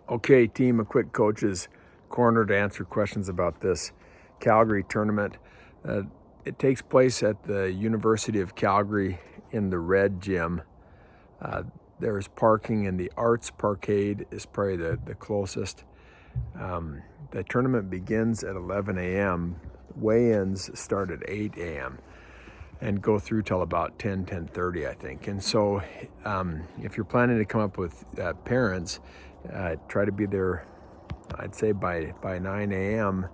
Okay, team, a quick coach's corner to answer questions about this Calgary tournament. It takes place at the University of Calgary in the Red Gym. There's parking in the Arts Parkade is probably the closest. The tournament begins at 11 a.m. Weigh-ins start at 8 a.m. and go through till about 10:30, I think. And so if you're planning to come up with parents, try to be there, I'd say by 9 a.m.,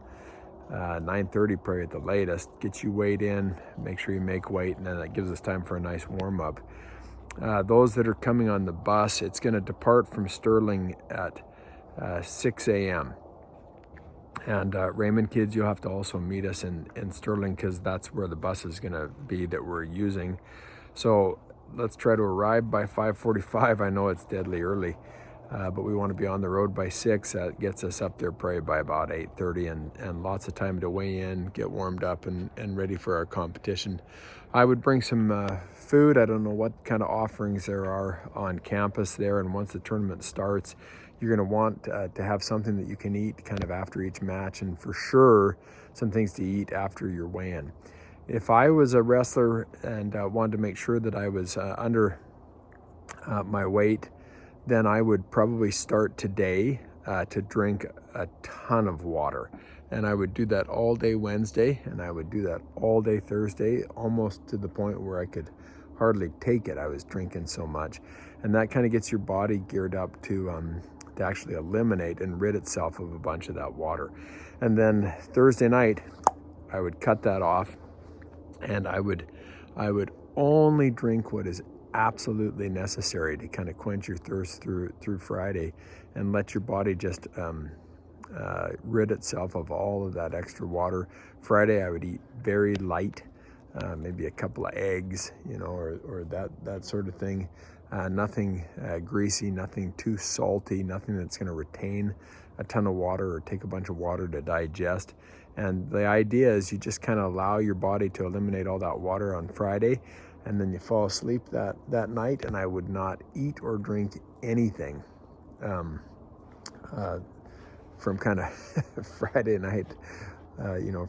9:30 probably at the latest. Get you weighed in, make sure you make weight, and then that gives us time for a nice warm-up. Those that are coming on the bus, it's going to depart from Sterling at 6 a.m. And Raymond kids, you'll have to also meet us in Sterling because that's where the bus is going to be that we're using. So let's try to arrive by 5:45. I know it's deadly early, but we want to be on the road by 6. That gets us up there probably by about 8:30 and lots of time to weigh in, get warmed up and ready for our competition. I would bring some food. I don't know what kind of offerings there are on campus there, and once the tournament starts, you're going to want to have something that you can eat kind of after each match, and for sure some things to eat after your weigh-in. If I was a wrestler and wanted to make sure that I was under my weight, then I would probably start today to drink a ton of water. And I would do that all day Wednesday, and I would do that all day Thursday, almost to the point where I could hardly take it. I was drinking so much. And that kind of gets your body geared up to actually eliminate and rid itself of a bunch of that water. And then Thursday night, I would cut that off, and I would only drink what is absolutely necessary to kind of quench your thirst through Friday, and let your body just rid itself of all of that extra water. Friday, I would eat very light, maybe a couple of eggs, or that sort of thing. Nothing greasy, nothing too salty, nothing that's going to retain a ton of water or take a bunch of water to digest. And the idea is you just kind of allow your body to eliminate all that water on Friday, and then you fall asleep that night. And I would not eat or drink anything from kind of Friday night,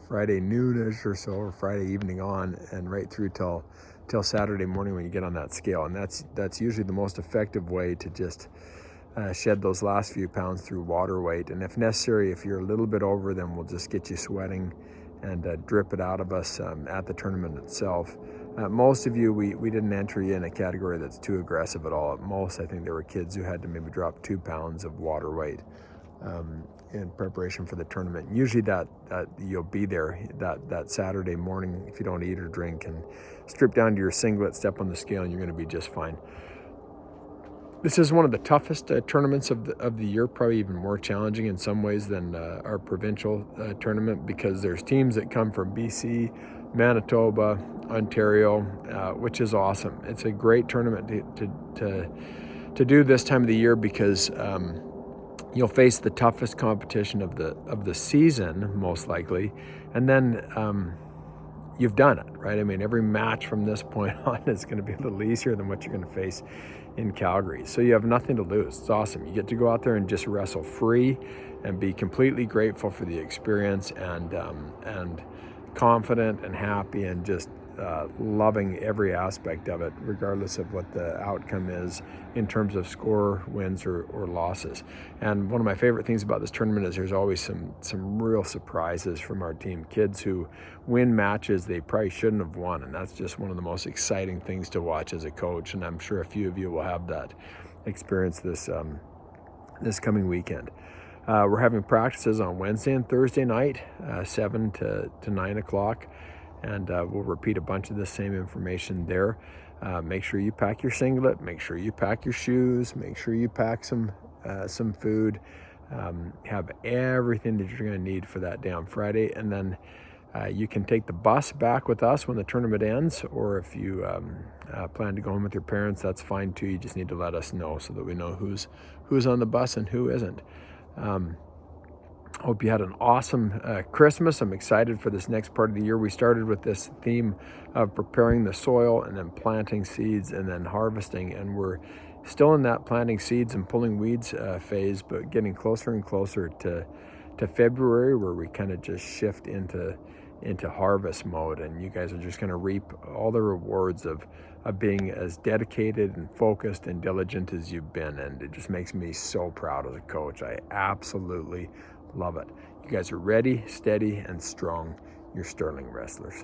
Friday noonish or so, or Friday evening on, and right through till Saturday morning when you get on that scale. And that's usually the most effective way to just shed those last few pounds through water weight. And if necessary, if you're a little bit over, then we'll just get you sweating and drip it out of us at the tournament itself. Most of you, we didn't enter you in a category that's too aggressive at all. At most, I think there were kids who had to maybe drop 2 pounds of water weight in preparation for the tournament. Usually that you'll be there that Saturday morning if you don't eat or drink, and strip down to your singlet, step on the scale, and you're going to be just fine. This is one of the toughest tournaments of the year, probably even more challenging in some ways than our provincial tournament, because there's teams that come from BC, Manitoba, Ontario, which is awesome. It's a great tournament to do this time of the year because you'll face the toughest competition of the season, most likely, and then you've done it, right? I mean, every match from this point on is going to be a little easier than what you're going to face in Calgary. So you have nothing to lose. It's awesome. You get to go out there and just wrestle free and be completely grateful for the experience and confident and happy and just loving every aspect of it, regardless of what the outcome is in terms of score, wins or losses. And one of my favorite things about this tournament is there's always some real surprises from our team. Kids who win matches they probably shouldn't have won, and that's just one of the most exciting things to watch as a coach. And I'm sure a few of you will have that experience this coming weekend. We're having practices on Wednesday and Thursday night, 7 to 9 o'clock. And we'll repeat a bunch of the same information there. Make sure you pack your singlet, make sure you pack your shoes, make sure you pack some food, have everything that you're going to need for that day on Friday. And then you can take the bus back with us when the tournament ends, or if you plan to go home with your parents, that's fine too. You just need to let us know so that we know who's on the bus and who isn't. Hope you had an awesome Christmas. I'm excited for this next part of the year. We started with this theme of preparing the soil and then planting seeds and then harvesting, and we're still in that planting seeds and pulling weeds phase, but getting closer and closer to February, where we kind of just shift into harvest mode, and you guys are just going to reap all the rewards of being as dedicated and focused and diligent as you've been. And it just makes me so proud as a coach. I absolutely love it. You guys are ready, steady, and strong. You're Sterling Wrestlers.